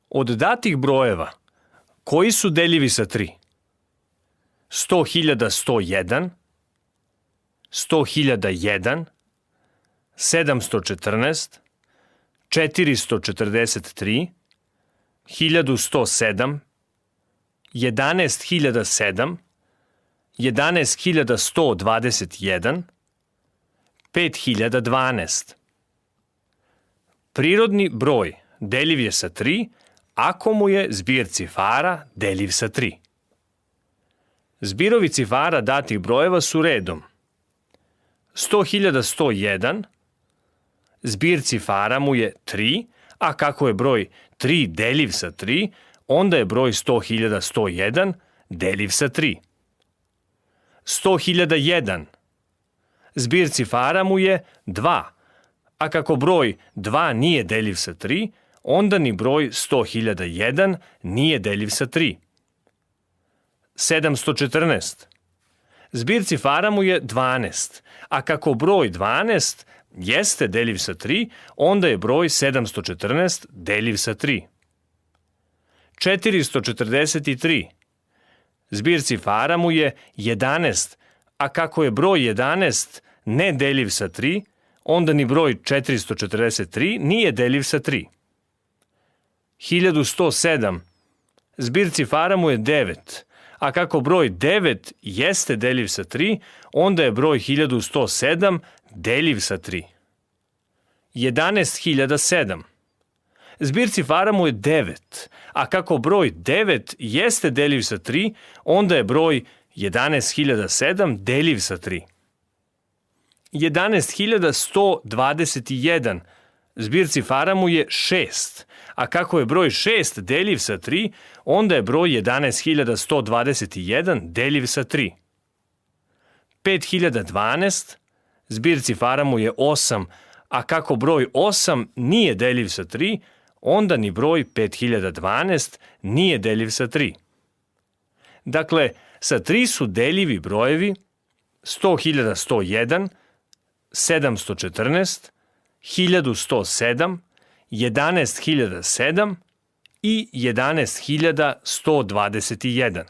Od datih brojeva, koji su deljivi sa 3? 100.101, 100.001, 714, 443, 1107, 11.007, 11.121, 5.012. Prirodni broj deljiv je sa 3 ako mu je zbir cifara deljiv sa 3. Zbirovi cifara datih brojeva su redom 100.101, zbir cifara mu je 3, a kako je broj 3 deljiv sa 3, onda je broj 100.101 deljiv sa 3. 100.001, zbir cifara mu je 2, a kako broj 2 nije deljiv sa 3, onda ni broj 100.001 nije deljiv sa 3. 714, zbir cifara mu je 12, a kako broj 12 jeste deljiv sa 3, onda je broj 714 deljiv sa 3. 443, zbir cifara mu je 11, a kako je broj 11 ne deljiv sa 3, onda ni broj 443 nije deljiv sa 3. 1107, zbir cifara mu je 9, a kako broj 9 jeste deljiv sa 3, onda je broj 1107 deljiv sa 3. 11.007, zbir cifara mu je 9, a kako broj 9 jeste deljiv sa 3, onda je broj 11.007 deljiv sa 3. 11.121, zbir cifara mu je 6, a kako je broj 6 deljiv sa 3, onda je broj 11.121 deljiv sa 3. 5.012, zbir cifara mu je 8, a kako broj 8 nije deljiv sa 3, onda ni broj 5.012 nije deljiv sa 3. Dakle, sa 3 su deljivi brojevi 100.101, 714, 1107, 11.007 i 11.121.